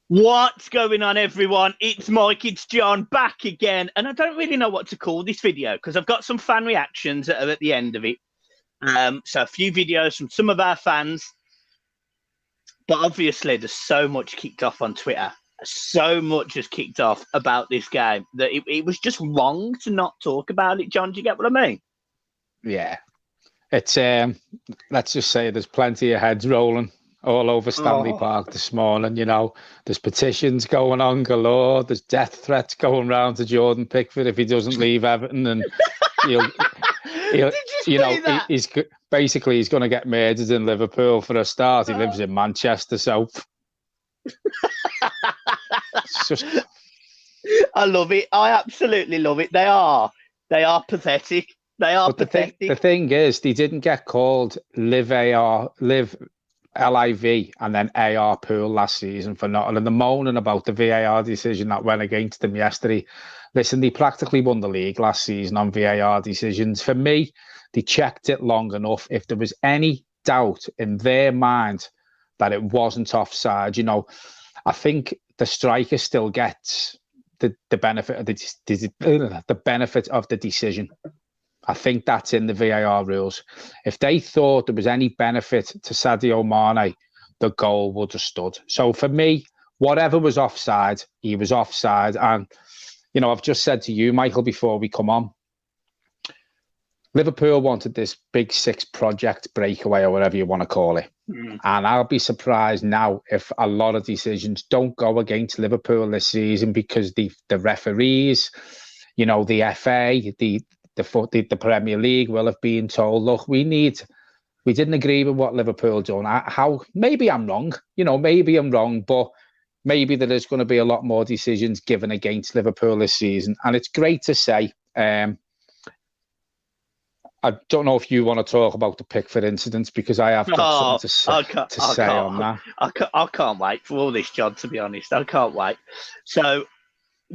What's going on, everyone? It's Mike, it's John, back again. And I don't really know what to call this video because I've got some fan reactions that are at the end of it. So a few videos from some of our fans. But obviously, there's so much kicked off on Twitter. So much has kicked off about this game that it was just wrong to not talk about it. John, do you get what I mean? Yeah. It's, let's just say there's plenty of heads rolling all over Stanley Park this morning. You know, there's petitions going on galore. There's death threats going round to Jordan Pickford if he doesn't leave Everton, and he'll he's basically he's going to get murdered in Liverpool for a start. He lives in Manchester, so it's just. I love it. I absolutely love it. They are pathetic. They are pathetic. The thing is, they didn't get called Live LIV and then AR Pool last season for nothing. And the moaning about the VAR decision that went against them yesterday. Listen, they practically won the league last season on VAR decisions. For me, they checked it long enough. If there was any doubt in their mind that it wasn't offside, you know, I think the striker still gets the benefit of the benefit of the decision. I think that's in the VAR rules. If they thought there was any benefit to Sadio Mane, the goal would have stood. So for me, whatever was offside, he was offside. And, you know, I've just said to you, Michael, before we come on, Liverpool wanted this Big Six project breakaway or whatever you want to call it. And I'll be surprised now if a lot of decisions don't go against Liverpool this season because the referees, you know, the FA, the Premier League will have been told, look, we didn't agree with what Liverpool done. Maybe I'm wrong, you know, maybe I'm wrong, but maybe there is going to be a lot more decisions given against Liverpool this season. And it's great to say, I don't know if you want to talk about the Pickford incidents because I have got something to say on that. I can't wait for all this, John, to be honest. I can't wait. So,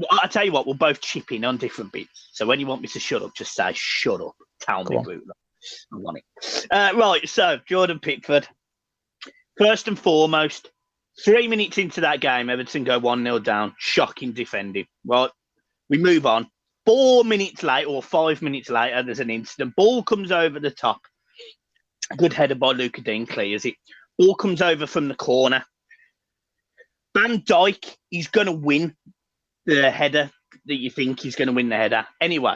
I'll tell you what, we'll both chip in on different bits. So when you want me to shut up, just say, shut up. Tell me, Bruno. I want it. Right, so Jordan Pickford. First and foremost, 3 minutes into that game, Everton go 1-0 down. Shocking defending. Right, we move on. 4 minutes later, or 5 minutes later, there's an incident. Ball comes over the top. Good header by Luka Dean clears it. Ball comes over from the corner. Van Dijk, he's going to win the header that you think he's going to win the header. Anyway,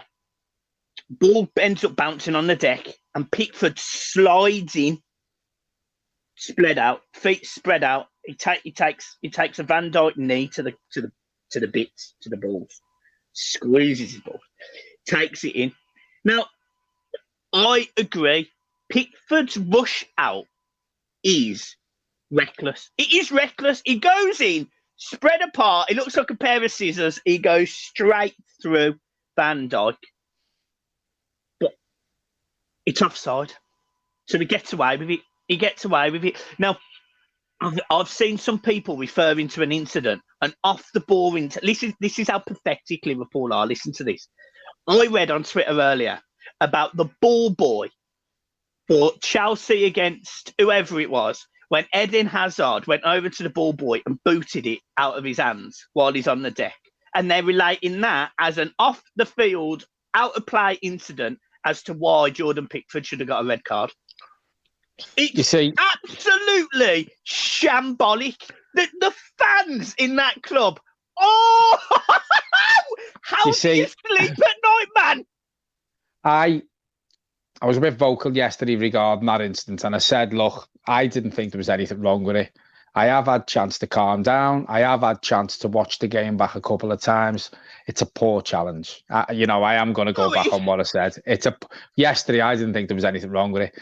ball ends up bouncing on the deck and Pickford slides in, spread out, feet spread out. He takes a Van Dijk knee to the bits, to the balls, squeezes his balls, takes it in. Now, I agree. Pickford's rush out is reckless. It is reckless. He goes in, spread apart. It looks like a pair of scissors. He goes straight through Van Dijk. But it's offside. So he gets away with it. Now, I've seen some people referring to an incident, an off-the-ball incident. This is how pathetic Liverpool are. Listen to this. I read on Twitter earlier about the ball boy for Chelsea against whoever it was, when Eden Hazard went over to the ball boy and booted it out of his hands while he's on the deck. And they're relating that as an off-the-field, out-of-play incident as to why Jordan Pickford should have got a red card. It's absolutely shambolic. The fans in that club, how do you sleep at night, man? I was a bit vocal yesterday regarding that incident, and I said, look, I didn't think there was anything wrong with it. I have had a chance to calm down. I have had a chance to watch the game back a couple of times. It's a poor challenge. You know, I am going to go back on what I said. Yesterday, I didn't think there was anything wrong with it.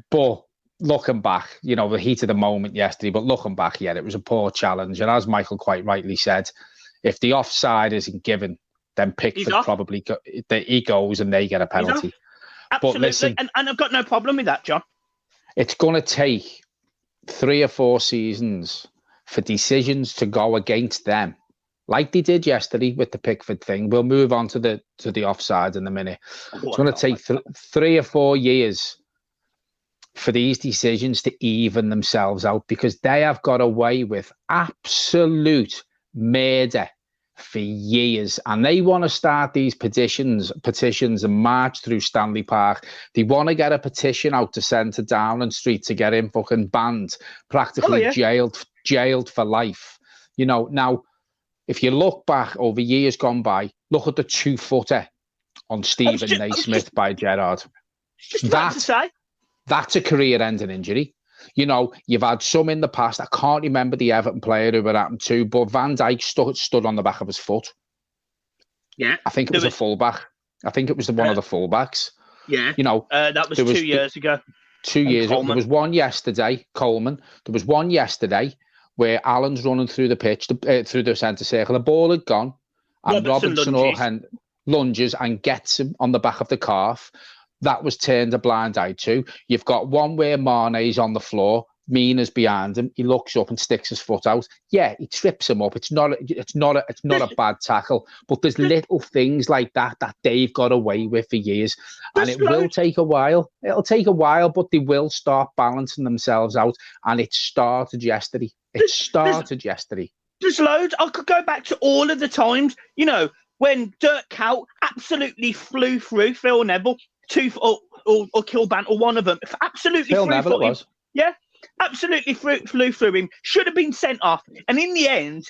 But looking back, you know, the heat of the moment yesterday, but looking back, yeah, it was a poor challenge. And as Michael quite rightly said, if the offside isn't given, then Pickford probably he goes and they get a penalty. Absolutely. But listen, and I've got no problem with that, John. It's going to take 3 or 4 seasons for decisions to go against them, like they did yesterday with the Pickford thing. We'll move on to the offside in a minute. It's going to take 3 or 4 years for these decisions to even themselves out, because they have got away with absolute murder for years, and they want to start these petitions and march through Stanley Park. They want to get a petition out to send to Downing Street to get him fucking banned, practically jailed for life. You know, now, if you look back over years gone by, look at the 2-footer on Stephen Naismith by Gerrard. That's a career-ending injury. You know, you've had some in the past. I can't remember the Everton player who it happened to, but Van Dijk stood on the back of his foot. Yeah. I think it was a fullback. I think it was one of the fullbacks. Yeah. You know, that was 2 years ago. 2 years ago. There was one yesterday, Coleman. There was one yesterday where Allen's running through the pitch, through the centre circle. The ball had gone, and Robertson lunges and gets him on the back of the calf. That was turned a blind eye to. You've got one where Mane's on the floor, Mina's behind him. He looks up and sticks his foot out. Yeah, he trips him up. It's not a bad tackle. But there's little things like that they've got away with for years, and it will take a while. It'll take a while, but they will start balancing themselves out. And it started yesterday. There's loads. I could go back to all of the times, you know, when Dirk Kuyt absolutely flew through Phil Neville. Or Kilban, or one of them, absolutely Phil Neville it was. Yeah, absolutely flew through him. Should have been sent off, and in the end,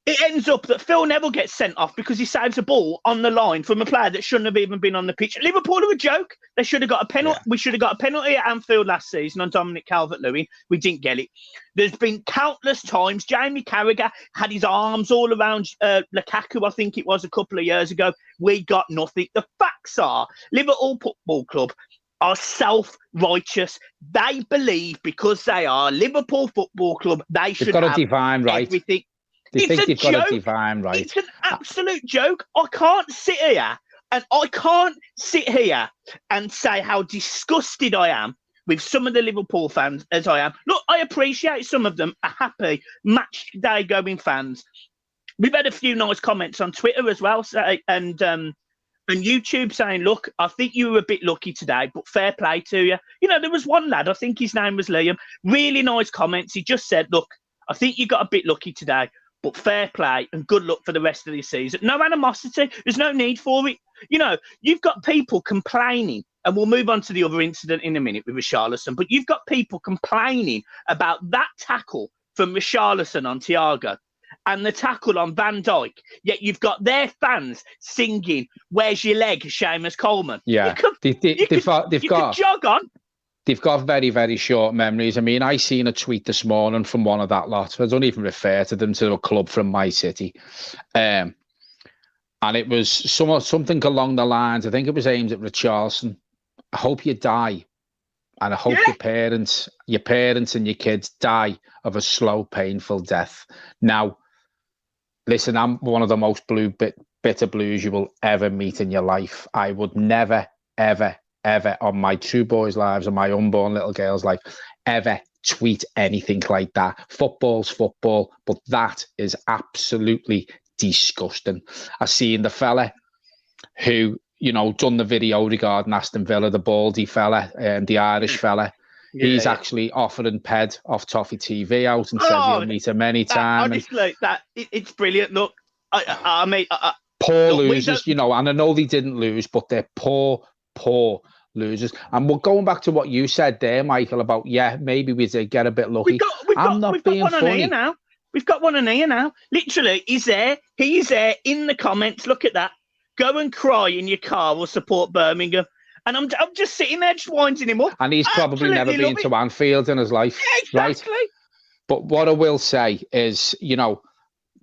it ends up that Phil Neville gets sent off because he saves a ball on the line from a player that shouldn't have even been on the pitch. Liverpool are a joke. They should have got a penalty. Yeah. We should have got a penalty at Anfield last season on Dominic Calvert-Lewin. We didn't get it. There's been countless times. Jamie Carragher had his arms all around Lukaku, I think it was, a couple of years ago. We got nothing. The facts are, Liverpool Football Club are self-righteous. They believe because they are Liverpool Football Club, they should have a divine right. Everything. They think they've got a divine right. It's an absolute joke. I can't sit here and say how disgusted I am with some of the Liverpool fans as I am. Look, I appreciate some of them are happy match day going fans. We've had a few nice comments on Twitter as well, and YouTube saying, look, I think you were a bit lucky today, but fair play to you. You know, there was one lad, I think his name was Liam, really nice comments. He just said, look, I think you got a bit lucky today, but fair play and good luck for the rest of the season. No animosity. There's no need for it. You know, you've got people complaining, and we'll move on to the other incident in a minute with Richarlison, but you've got people complaining about that tackle from Richarlison on Thiago and the tackle on Van Dijk, yet you've got their fans singing, "Where's your leg, Seamus Coleman?" Yeah, they've got jog on. They've got very, very short memories. I mean, I seen a tweet this morning from one of that lot. I don't even refer to them, to a club from my city. And it was something along the lines, I think it was aimed at Richarlison. I hope you die. And I hope your parents and your kids die of a slow, painful death. Now, listen, I'm one of the most bitter blues you will ever meet in your life. I would never, ever on my two boys' lives and my unborn little girl's life ever tweet anything like that. Football's football, but that is absolutely disgusting. I seen the fella who, you know, done the video regarding Aston Villa, the baldy fella and the Irish fella. He's actually offering Ped off Toffee TV out and says he'll meet him anytime. Honestly, it's brilliant. Look, I mean, poor losers, you know, and I know they didn't lose, but they're poor losers. And we're going back to what you said there, Michael, about maybe we did get a bit lucky. We've got one on here now. Literally, he's there in the comments. Look at that. Go and cry in your car or support Birmingham. And I'm just sitting there, just winding him up. And he's probably never been to Anfield in his life. Yeah, exactly. Right? But what I will say is, you know,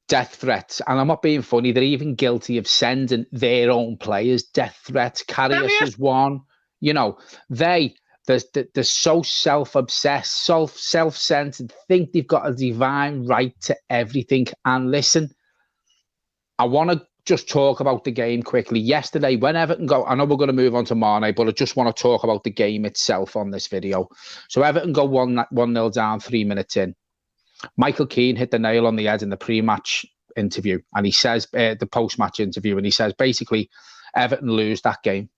death threats, and I'm not being funny, they're even guilty of sending their own players death threats. Karius is one. You know, they're so self-obsessed, self-centered, think they've got a divine right to everything. And listen, I want to just talk about the game quickly. Yesterday, when Everton I know we're going to move on to Mane, but I just want to talk about the game itself on this video. So Everton go 1-0 down 3 minutes in. Michael Keane hit the nail on the head in the pre-match interview, and he says, the post-match interview, and he says, basically, Everton lose that game.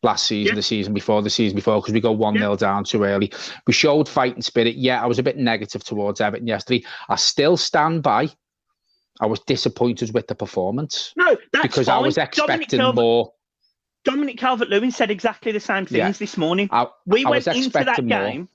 last season, the season before, because we go 1-0 down too early. We showed fighting spirit. Yeah, I was a bit negative towards Everton yesterday. I still stand by. I was disappointed with the performance. No, that's because fine. I was expecting more. Dominic Calvert-Lewin said exactly the same things this morning. We went into that game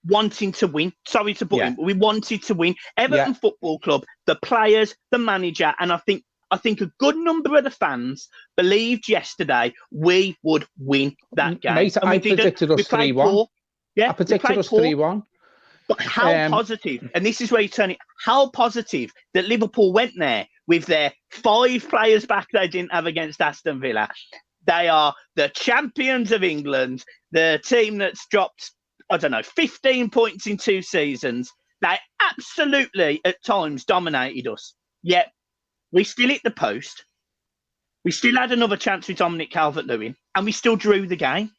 wanting to win. Sorry to put him, but we wanted to win. Everton Football Club, the players, the manager, and I think a good number of the fans believed yesterday we would win that game. Mate, I predicted us 3-1. I predicted us 3-1. But how positive, and this is where you turn it, how positive that Liverpool went there with their 5 players back they didn't have against Aston Villa. They are the champions of England, the team that's dropped, 15 points in 2 seasons. They absolutely, at times, dominated us. Yet, we still hit the post. We still had another chance with Dominic Calvert-Lewin, and we still drew the game.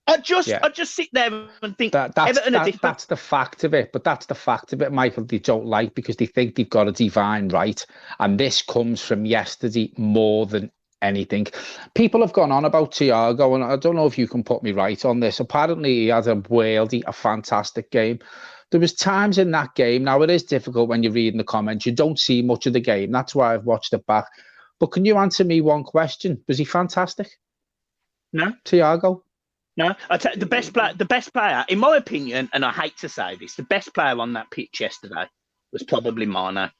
I just sit there and think Everton are different. That's the fact of it. But that's the fact of it, Michael, they don't like because they think they've got a divine right. And this comes from yesterday more than anything. People have gone on about Thiago, and I don't know if you can put me right on this. Apparently, he had a fantastic game. There was times in that game. Now, it is difficult when you're reading the comments. You don't see much of the game. That's why I've watched it back. But can you answer me one question? Was he fantastic? No. Thiago? No. The best player, in my opinion, and I hate to say this, the best player on that pitch yesterday was probably Mane.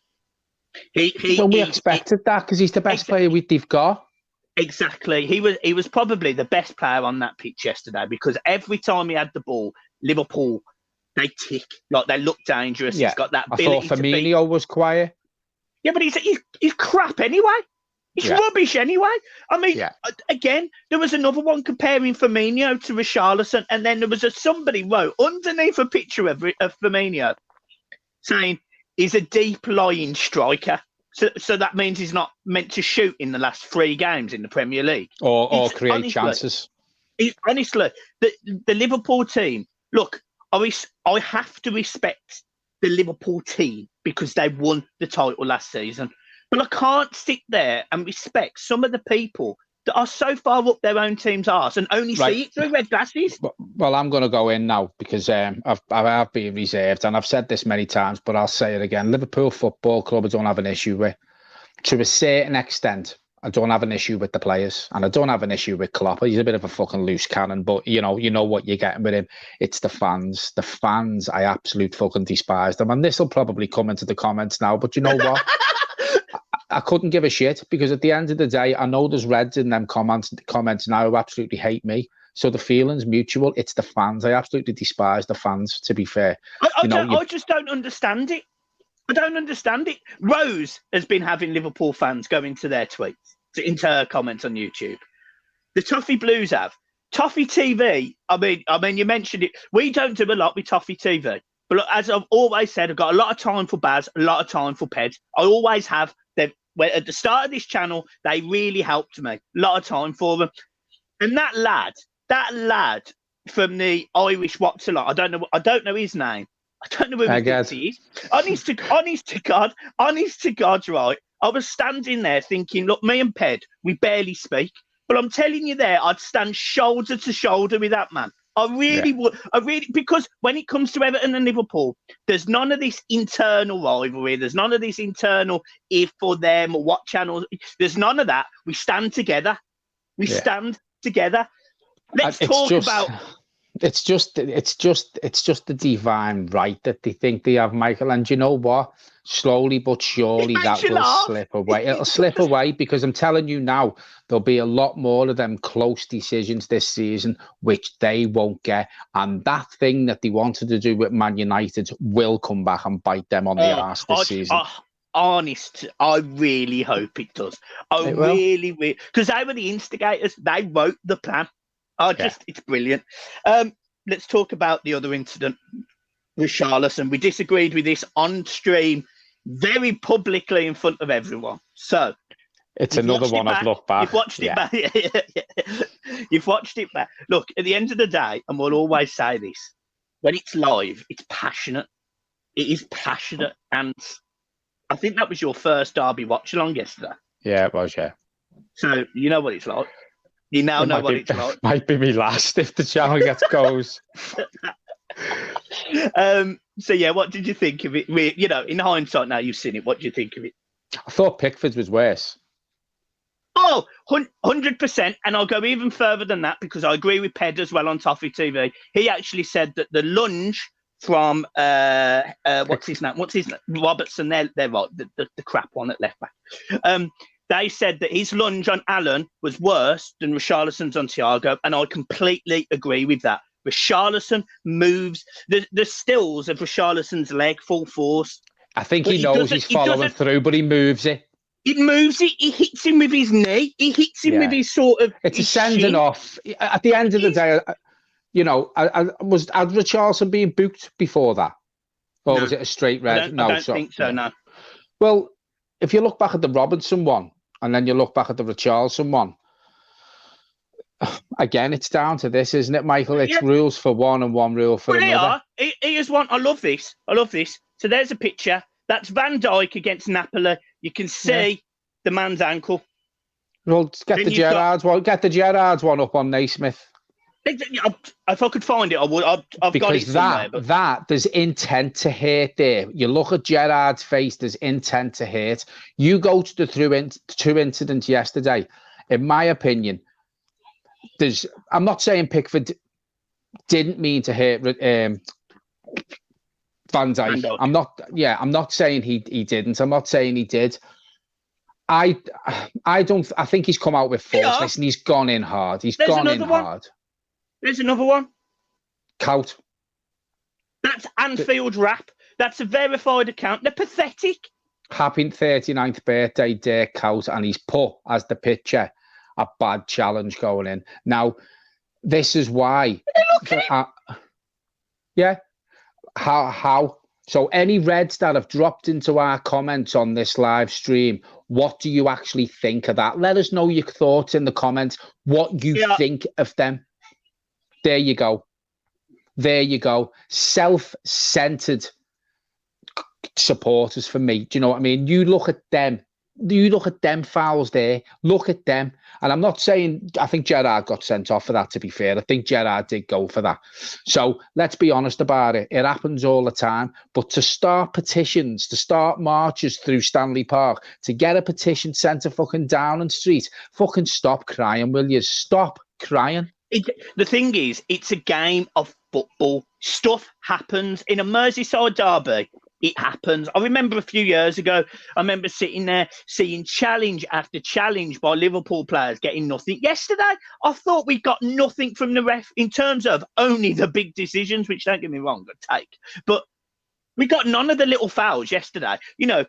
We expected that because he's the best player they've got. Exactly. He was probably the best player on that pitch yesterday because every time he had the ball, Liverpool, they tick. Like, they look dangerous. Yeah. He's got that I ability thought Firmino was quiet. Yeah, but he's crap anyway. He's rubbish anyway. I mean, again, there was another one comparing Firmino to Richarlison, and then there was somebody wrote underneath a picture of Firmino saying he's a deep-lying striker. So that means he's not meant to shoot in the last 3 games in the Premier League. Or create chances. Honestly, the Liverpool team, look, I have to respect the Liverpool team because they won the title last season. But I can't sit there and respect some of the people that are so far up their own team's arse and only see it through red glasses. Well, I'm going to go in now because I've been reserved, and I've said this many times, but I'll say it again. Liverpool Football Club, I don't have an issue with. To a certain extent, I don't have an issue with the players, and I don't have an issue with Klopp. He's a bit of a fucking loose cannon, but you know what you're getting with him. It's the fans. The fans, I absolutely fucking despise them, and this will probably come into the comments now, but you know what? I couldn't give a shit because at the end of the day, I know there's Reds in them comments now who absolutely hate me. So the feeling's mutual. It's the fans. I absolutely despise the fans, to be fair. I just don't understand it. I don't understand it. Rose has been having Liverpool fans go into their tweets, into her comments on YouTube. The Toffee Blues have. Toffee TV, I mean, you mentioned it. We don't do a lot with Toffee TV. But look, as I've always said, I've got a lot of time for Baz, a lot of time for Ped. I always have. At the start of this channel, they really helped me. A lot of time for them. And that lad from the Irish What's a Lot, I don't know his name. I don't know who he is. Honest to God, right? I was standing there thinking, look, me and Ped, we barely speak. But I'm telling you there, I'd stand shoulder to shoulder with that man. I really would. Because when it comes to Everton and Liverpool, there's none of this internal rivalry. There's none of this internal if or them or what channels. There's none of that. We stand together. We stand together. Let's talk about. It's just the divine right that they think they have, Michael. And you know what? Slowly but surely that will slip away. It'll slip away because I'm telling you now, there'll be a lot more of them close decisions this season, which they won't get. And that thing that they wanted to do with Man United will come back and bite them on the arse this season. Honest, I really hope it does. I really, because they were the instigators. They wrote the plan. It's brilliant. Let's talk about the other incident, Richarlison. We disagreed with this on stream, very publicly in front of everyone. So it's another one I've looked back. You've watched it back. You've watched it back. Look, at the end of the day, and we'll always say this: when it's live, it's passionate. It is passionate, and I think that was your first derby watch along yesterday. Yeah, it was. Yeah. So you know what it's like. You now know what it's like. Might be me last if the channel gets goes. So yeah, what did you think of it? You know, in hindsight now you've seen it. What do you think of it? I thought Pickford's was worse. Oh, 100%. And I'll go even further than that because I agree with Ped as well on Toffee TV. He actually said that the lunge from what's his name? Robertson. They're right. The crap one at left back. They said that his lunge on Allen was worse than Richarlison's on Thiago, and I completely agree with that. Richarlison moves the stills of Richarlison's leg full force. I think he knows he's following through, but he moves it. He moves it. He hits him with his knee. He hits him with his sort of. It's a sending off. At the end of the day, you know, had Richarlison being booked before that, or was it a straight red? I don't think so. No. Well, if you look back at the Robertson one, and then you look back at the Richarlison one, again, it's down to this, isn't it, Michael? It's rules for one and one rule for another. Here's one. I love this. So there's a picture. That's Van Dijk against Napoli. You can see the man's ankle. Well, get the Gerrard's one. Get the Gerrard's one up on Naismith. If I could find it, I would. I've got it somewhere. That there's intent to hurt there. You look at Gerrard's face. There's intent to hurt. You go to the two incidents yesterday. In my opinion, I'm not saying Pickford didn't mean to hurt Van Dijk. I'm not saying he didn't. I'm not saying he did. I think he's come out with force. Listen, he's gone in hard. There's hard. There's another one. Cout. That's Anfield rap. That's a verified account. They're pathetic. Happy 39th birthday, Dirk Cout, and he's put as the picture a bad challenge going in. Now, this is why. How? So any Reds that have dropped into our comments on this live stream, what do you actually think of that? Let us know your thoughts in the comments, what you think of them. There you go. Self-centered supporters for me. Do you know what I mean? You look at them fouls there. Look at them. And I'm not saying, I think Gerrard got sent off for that, to be fair. I think Gerrard did go for that. So let's be honest about it. It happens all the time. But to start petitions, to start marches through Stanley Park, to get a petition sent to fucking Downing Street, fucking stop crying, will you? Stop crying. The thing is, it's a game of football. Stuff happens. In a Merseyside derby, it happens. I remember a few years ago, I remember sitting there seeing challenge after challenge by Liverpool players getting nothing. Yesterday, I thought we got nothing from the ref in terms of only the big decisions, which, don't get me wrong, I take. But we got none of the little fouls yesterday. You know,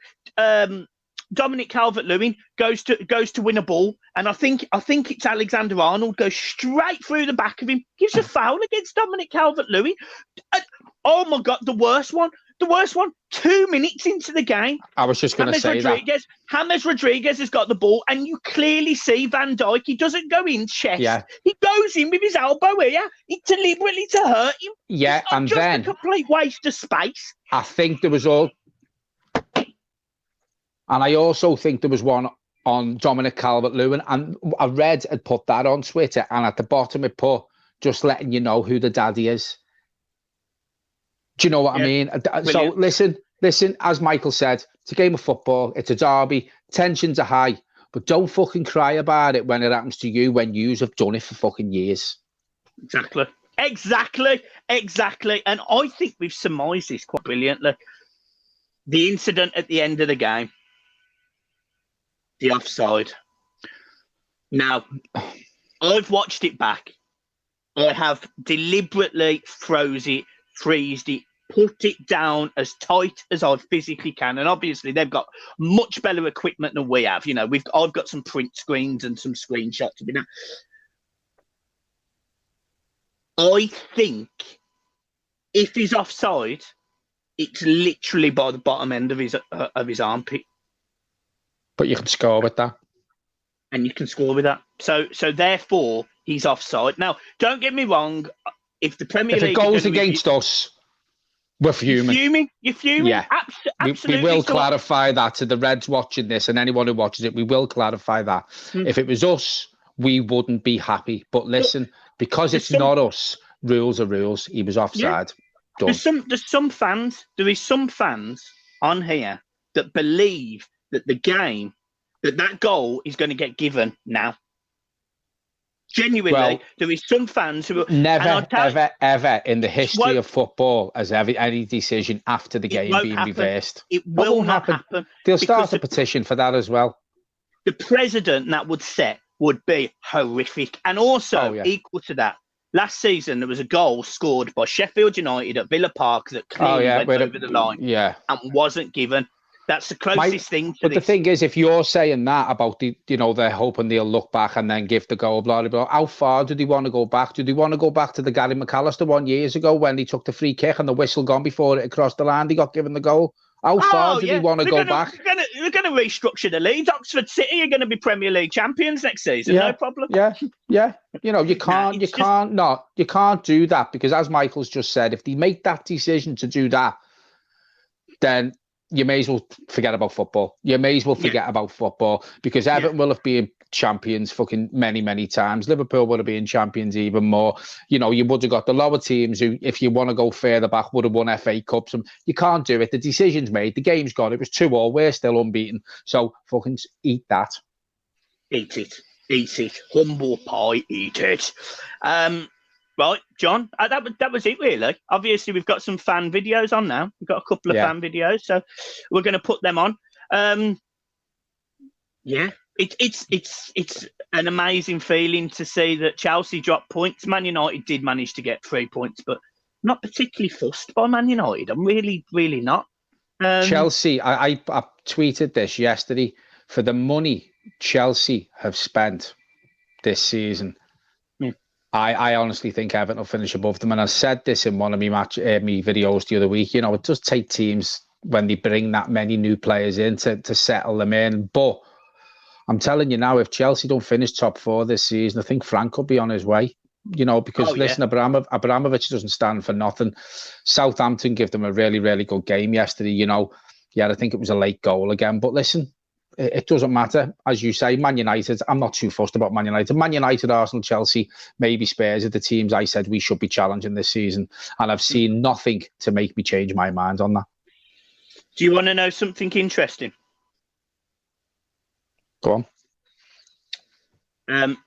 Dominic Calvert-Lewin goes to win a ball, and I think it's Alexander-Arnold goes straight through the back of him, gives a foul against Dominic Calvert-Lewin. Oh my God, the worst one. 2 minutes into the game. I was just going to say that. James Rodriguez has got the ball, and you clearly see Van Dijk. He doesn't go in chest. Yeah. He goes in with his elbow here. It's deliberately to hurt him. Yeah, it's not just a complete waste of space. I think there was all. And I also think there was one on Dominic Calvert-Lewin, and I had put that on Twitter, and at the bottom it put, just letting you know who the daddy is. Do you know what I mean? Brilliant. So listen, as Michael said, it's a game of football, it's a derby, tensions are high, but don't fucking cry about it when it happens to you, when yous have done it for fucking years. Exactly. And I think we've surmised this quite brilliantly. The incident at the end of the game. The offside. Now, I've watched it back. I have deliberately freezed it, put it down as tight as I physically can. And obviously, they've got much better equipment than we have. You know, I've got some print screens and some screenshots. I think if he's offside, it's literally by the bottom end of his armpit. But you can score with that. And you can score with that. So therefore, he's offside. Now, don't get me wrong. If the Premier League... If it goes against us, we're fuming. You're fuming? Yeah. Absolutely. We will clarify that to the Reds watching this and anyone who watches it. We will clarify that. If it was us, we wouldn't be happy. But listen, because it's not us, rules are rules. He was offside. Yeah. There's some fans on here that believe that the game, that goal is going to get given now. Genuinely, there is some fans who ever in the history of football has any decision after the game being reversed. It will not happen. They'll start a petition for that as well. The precedent that would set would be horrific. And also, equal to that, last season there was a goal scored by Sheffield United at Villa Park that clearly went over the line and wasn't given. That's the closest thing to this. But the thing is, if you're saying that about they're hoping they'll look back and then give the goal, blah, blah, blah, how far do they want to go back? Do they want to go back to the Gary McAllister one years ago when he took the free kick and the whistle gone before it crossed the line? He got given the goal. How far do they want to go back? We're going to restructure the league. Oxford City are going to be Premier League champions next season. No problem. Yeah. You can't do that because, as Michael's just said, if they make that decision to do that, then you may as well forget about football. You may as well forget about football because Everton will have been champions fucking many, many times. Liverpool would have been champions even more. You would have got the lower teams who, if you want to go further back, would have won FA Cups. And you can't do it. The decision's made. The game's gone. It was 2-2. We're still unbeaten. So fucking eat that. Eat it. Eat it. Humble pie, eat it. Right, John, that was it, really. Obviously, we've got some fan videos on now. We've got a couple of fan videos, so we're going to put them on. It's an amazing feeling to see that Chelsea dropped points. Man United did manage to get 3 points, but not particularly fussed by Man United. I'm really, really not. Chelsea, I tweeted this yesterday. For the money Chelsea have spent this season, I honestly think Everton will finish above them. And I said this in one of my videos the other week. It does take teams when they bring that many new players in to settle them in. But I'm telling you now, if Chelsea don't finish top 4 this season, I think Frank will be on his way. Because listen, Abramovich doesn't stand for nothing. Southampton gave them a really, really good game yesterday. I think it was a late goal again. But listen, it doesn't matter. As you say, Man United, I'm not too fussed about Man United. Man United, Arsenal, Chelsea, maybe Spurs are the teams I said we should be challenging this season. And I've seen nothing to make me change my mind on that. Do you want to know something interesting? Go on.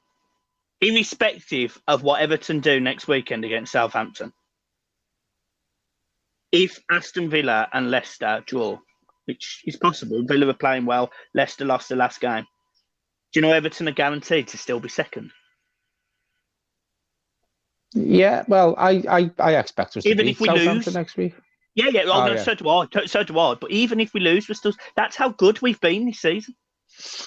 Irrespective of what Everton do next weekend against Southampton, if Aston Villa and Leicester draw, which is possible, Villa are playing well, Leicester lost the last game, do you know Everton are guaranteed to still be second? Yeah, well, I expect us even to if we Southampton lose next week. So do I. But even if we lose, we're still. That's how good we've been this season.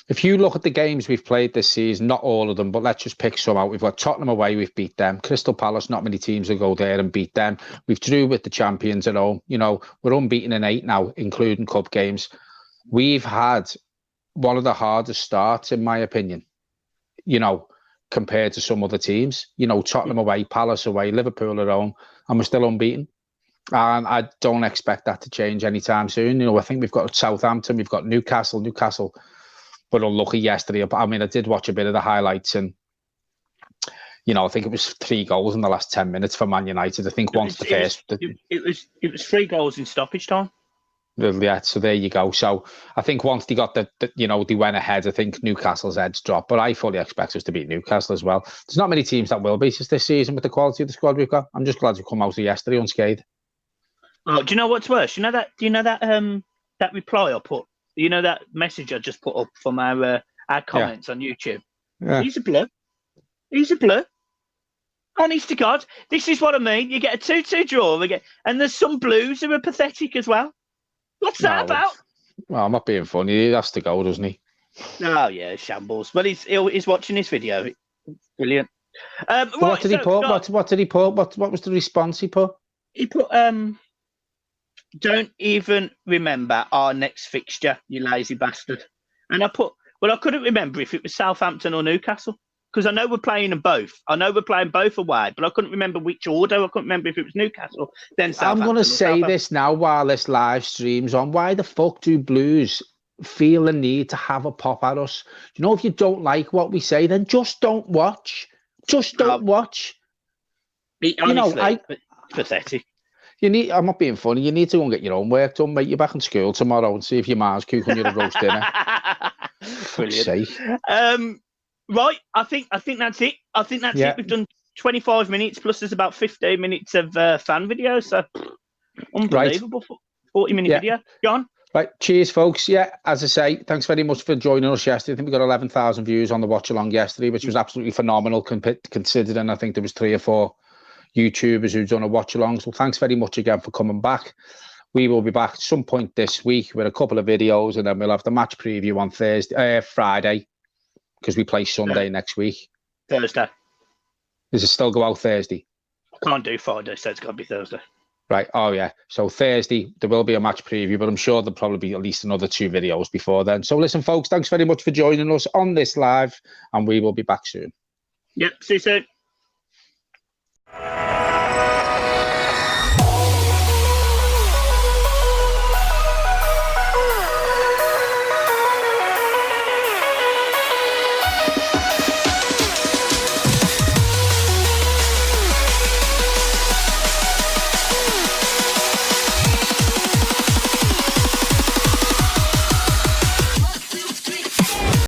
If you look at the games we've played this season, not all of them, but let's just pick some out. We've got Tottenham away, we've beat them. Crystal Palace, not many teams will go there and beat them. We've drew with the champions at home. We're unbeaten in 8 now, including cup games. We've had one of the hardest starts, in my opinion, compared to some other teams. Tottenham away, Palace away, Liverpool at home, and we're still unbeaten. And I don't expect that to change anytime soon. I think we've got Southampton, we've got Newcastle. Newcastle were unlucky yesterday. I mean, I did watch a bit of the highlights and, I think it was 3 goals in the last 10 minutes for Man United. I think once the first... It was 3 goals in stoppage time. Yeah, so there you go. So I think once they got they went ahead, I think Newcastle's heads dropped. But I fully expect us to beat Newcastle as well. There's not many teams that will beat us this season with the quality of the squad we've got. I'm just glad to come out of yesterday unscathed. Oh, do you know what's worse? Do you know that reply I put? That message I just put up from our comments on YouTube? Yeah. He's a blur. Honest to God, this is what I mean. You get a 2-2 draw again, and there's some blues who are pathetic as well. What's that about? Well, I'm not being funny. He has to go, doesn't he? Oh, yeah, shambles. But he's watching this video. Brilliant. What did he put? What did he put? What was the response he put? He put, don't even remember our next fixture, you lazy bastard. And I put, well, I couldn't remember if it was Southampton or Newcastle, because I know we're playing them both. I know we're playing both away, but I couldn't remember which order. I couldn't remember if it was Newcastle, then Southampton. I'm going to say this now while this live stream's on. Why the fuck do Blues feel the need to have a pop at us. You know, if you don't like what we say, then just don't watch. Just don't watch. Honestly, pathetic. I'm not being funny. You need to go and get your own work done, mate. You're back in school tomorrow and see if your mom's cooking you a roast dinner. Brilliant. Right, I think that's it. I think that's it. We've done 25 minutes plus there's about 15 minutes of fan video. So unbelievable. Right. 40-minute video. John? Right, cheers, folks. Yeah, as I say, thanks very much for joining us yesterday. I think we got 11,000 views on the watch along yesterday, which was absolutely phenomenal considering I think there was 3 or 4 YouTubers who've done a watch along. So thanks very much again for coming back. We will be back at some point this week with a couple of videos, and then we'll have the match preview on Friday, because we play Sunday next week. Thursday. Does it still go out Thursday? I can't do Friday, so it's got to be Thursday. Right. Oh, yeah. So Thursday, there will be a match preview, but I'm sure there'll probably be at least another 2 videos before then. So listen, folks, thanks very much for joining us on this live, and we will be back soon. Yep. See you soon.